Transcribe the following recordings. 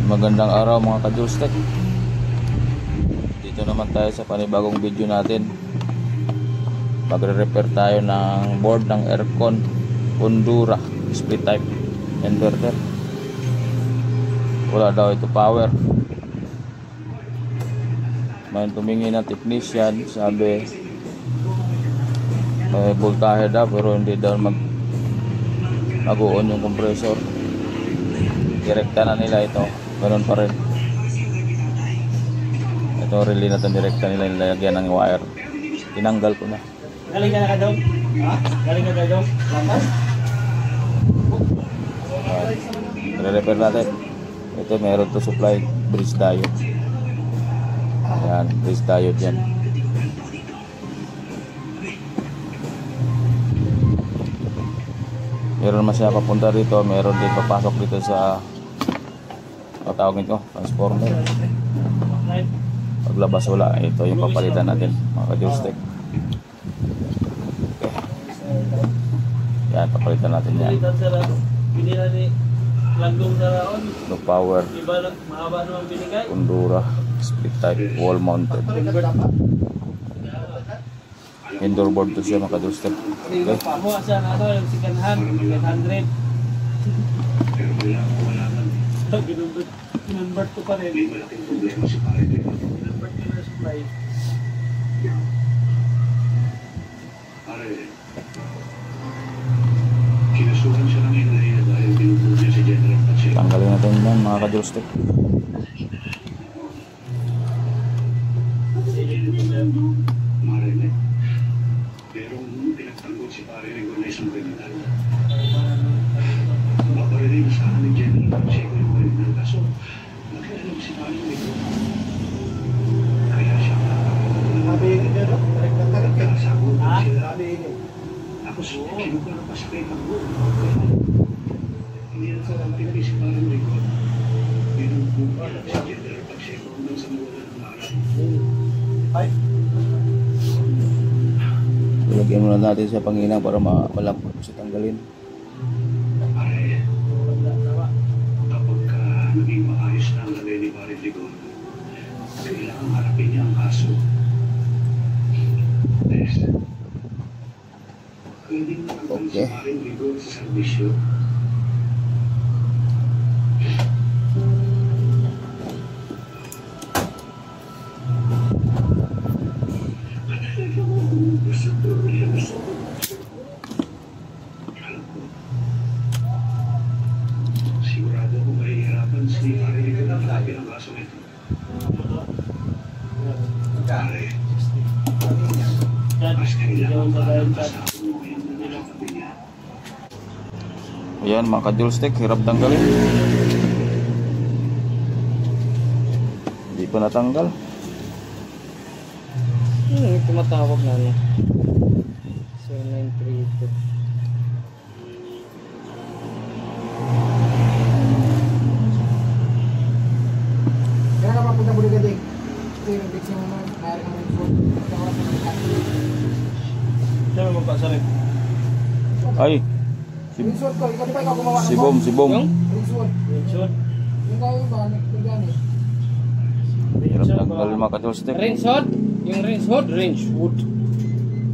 Magandang araw mga ka-Joystick. Dito naman tayo sa panibagong video natin. Magre-repair tayo ng board ng aircon Ondura split type inverter. Wala daw ito power. May tumingin ng technician, sabi may voltahe daw pero hindi daw mag-on yung compressor. Direkta na nila ito, ganoon pa rin. Ito relay na ito, direkta nila nilagyan ng wire. Tinanggal ko na. Galing ka na ka daw? Ha? Galing ka daw? Lapas? Re-repair natin. Ito meron to supply bridge diode. Ayan, bridge diode yan. Meron naman siya papunta rito, meron din papasok dito sa patawagin ko, transformer. Paglabas wala, ito yung papalitan natin mga ka-Joystick. Okay. Yan, papalitan natin yan. No power Ondura split type wall mounted. Indoor board to siya mga ka-Joystick. Okay. Pamuha siya na ito, yung second hand, 800. Kinonvert ko pa rin. Kinonvert ko na supply. Kinasuhan siya ng inaya dahil binubuo niya si General Pacheco. Tanggalin natin yan mga ka-Joystick. Marinig. Merong pinagtanggol si Pare Rigo na isang kriminal. Babarilin sa akin ni General Pacheco yung kriminal. Kaso, nakialam si Pare Rigo. Kaya siya nagkasagot sila. Tapos, kinuha na pa sa kay Pagbo. Hindi na sa lantin si Pare Rigo. Binubuo si General Pacheco hanggang sa nawala ng araw. Ay! Ilagyan muna natin sa panginang para malapot sa tanggalin. Pare, kapag naging maayos na ang lalay ni Pare Rigon, kailangan harapin niya ang kaso. Yes. Pwedeng nakagaling si Pare Rigon sa servisyo. Sigurado ako mahihirapan si Pare Rigon ang labi ng kaso nito. Pare, mas kailangan malampasan mo ngayon na nakatabi niya. Ayan mga ka-Joystick, hirap tanggalin. Hindi pa natanggal. Tumatawag na ano. 0932. Kaya ka papunta muli galing. Ito yung big siya naman. Mayroon ng phone. Saan mo magpasalit? Ay, Rinsuot ko. Ikaw di ba ikaw gumawa ng si Bom, si Bom. Rinsuot. Rinsuot. Yung kayo ba? Nagpagani. Hirap tanggal mga ka-Joystick. Rinsehood? Yung rinsehood? Rinsehood.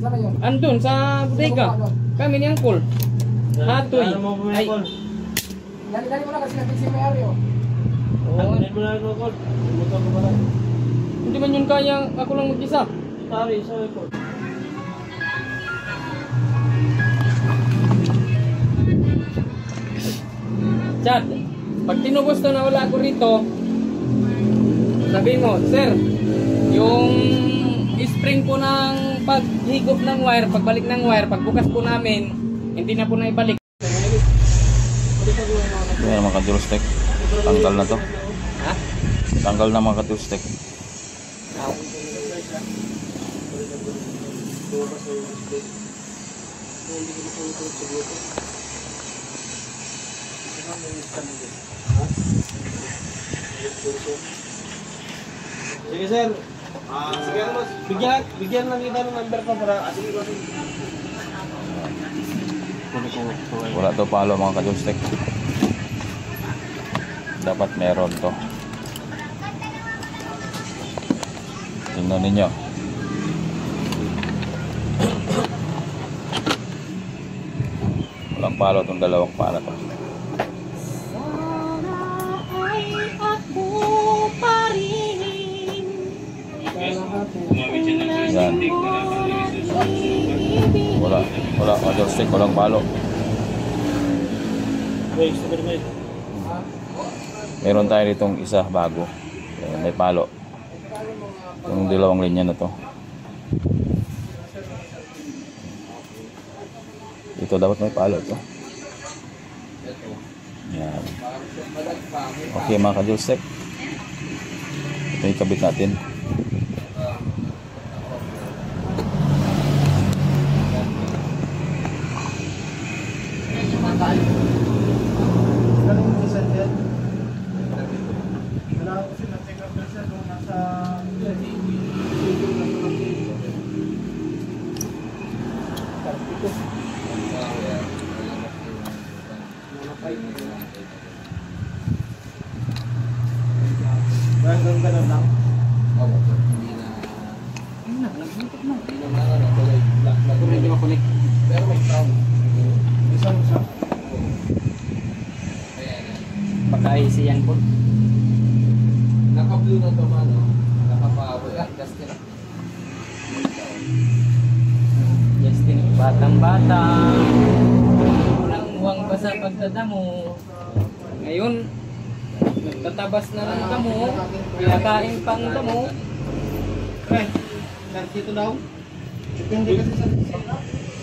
Saan na yun? Andun sa bodega. Kami ni Angkol. Hatoy. Ano mo Ay. bumikol? Dali mo na kasi nag-big siya may-ari oh. Oo. Ano mo na ito, Kol? Bumuto ko pala. Hindi man yun kaya ako lang mag-isa. Tari, sorry, Kol. Chad, pag tinubos to na wala ako rito, sabihin mo, sir, yung spring po ng paghigop ng wire, pagbalik ng wire, pagbukas po namin, hindi na po na ibalik. Ayan mga ka-Joystick. Tanggal na to. Ha? Tanggal na mga ka-Joystick. Sige, sir. Sige, boss. Bigyan lang kita ng number ko para... Sige, boss. Wala to palo mga ka-Joystick. dapat meron to. Tingnan ninyo. Walang palo itong dalawang pala to. Yan. Wala joystick, walang palo. Meron tayo ditong isa bago. Ayan, may palo. Yung dalawang linya na to. Ito dapat may palo to. Yan. Okay mga ka-joystick. Ito yung kabit natin. Ganun yung isa dyan. Wala ko kasi na-check up na siya nung nasa ganun lang. Medyo makunik. Pero may sound. Isang isa. Baka isiyan po. Naka-blue na naman, no? Naka-power. Justin. Justin, batang-bata. Walang uwang pa sa pagdadamo. Ngayon, nagtatabas na ng damo. Pinakain pang damo. Dito daw. Depende kasi sa ganda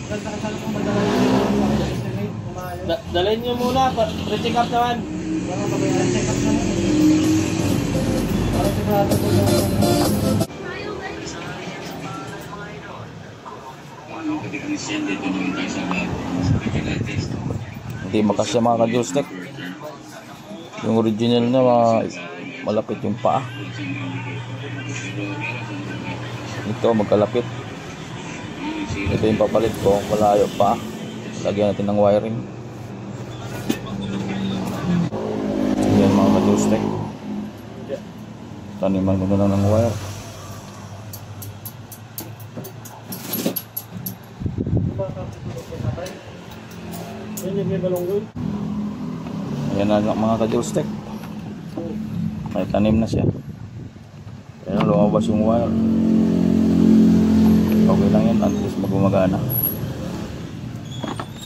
ka sana kung madala yung estimate. Dalhin nyo muna, pre-check up naman. Wala ka ba yung check up naman? Para sigurado ko yung Hindi makasya mga ka-joystick. Yung original na malapit yung paa. Ito magkalapit. Ito yung papalit ko, malayo pa. Lagyan natin ng wiring. Yan mga ka-joystick. Taniman ko na lang ng wire. Ayan na mga ka-joystick. May tanim na siya. Ayan, lumabas yung wire. Okay lang yan, at least magumagana.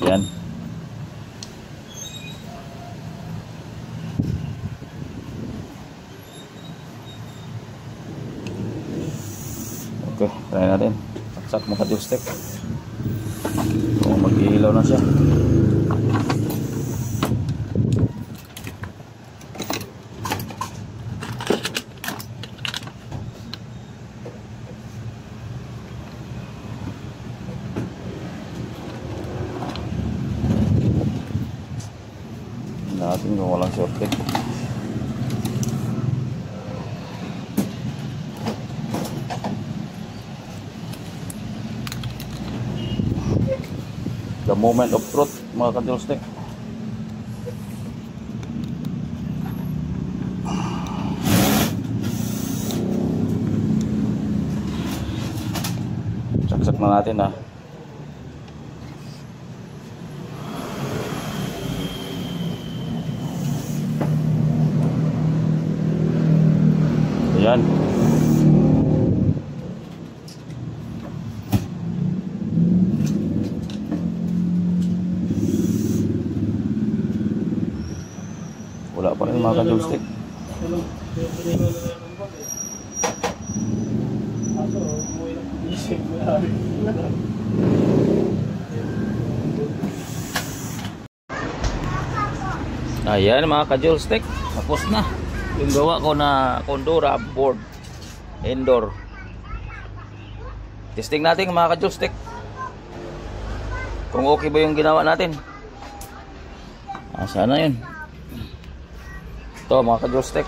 Yan. Okay, try natin. Saksak mga ka-joystick. Kung mag-iilaw na siya. Natin kung walang shortcut. The moment of truth mga ka-joystick. Saksak na natin ha. Ayan. Wala pa rin mga ka-joystick. Ayan mga ka-joystick, tapos na yung gawa ko na Condora board indoor. Testing natin mga ka-joystick kung okay ba yung ginawa natin. Sana yun. Ito mga ka-joystick.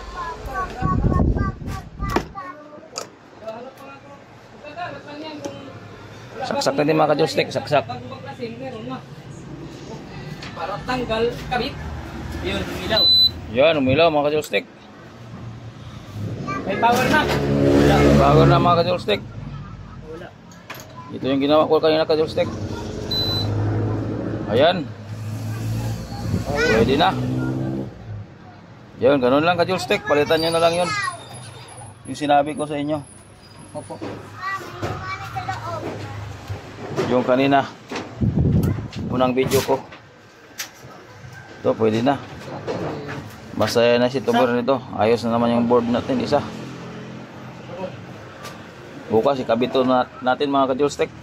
Saksak na din mga ka-joystick. Saksak. Para tanggal kabit. Yun, ilaw. Yan, umilaw mga ka-joystick. May power na. Bago na mga ka-joystick. Ito yung ginawa ko kanina ka-joystick. Ayan. Pwede na. Yan, ganun lang ka-joystick. Palitan nyo na lang yun. Yung sinabi ko sa inyo. Opo. Yung kanina. Unang video ko. Ito, pwede na. Masaya na si tuber nito. Ayos na naman yung board natin. Isa. Bukas ikabito na natin mga ka-joystick.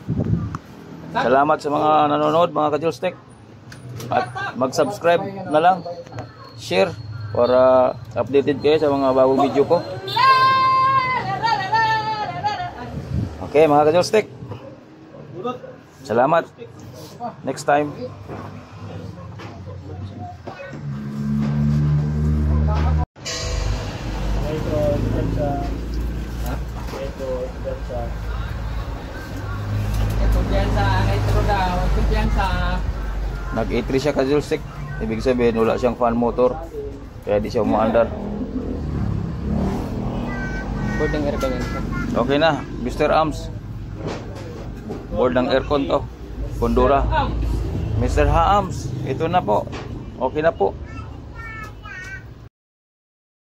Salamat sa mga nanonood mga ka-joystick. At mag-subscribe na lang. Share para updated kayo sa mga bagong video ko. Okay mga ka-joystick. Salamat. Next time. Kumpiyansa, nitro daw. Kumpiyansa. Nag-E3 siya ka-joystick. Ibig sabihin wala siyang fan motor. Kaya di siya umaandar. Board ng aircon yan. Okay na, Mr. Arms. Board ng aircon to. Kondura. Mr. Haams, ito na po. Okay na po.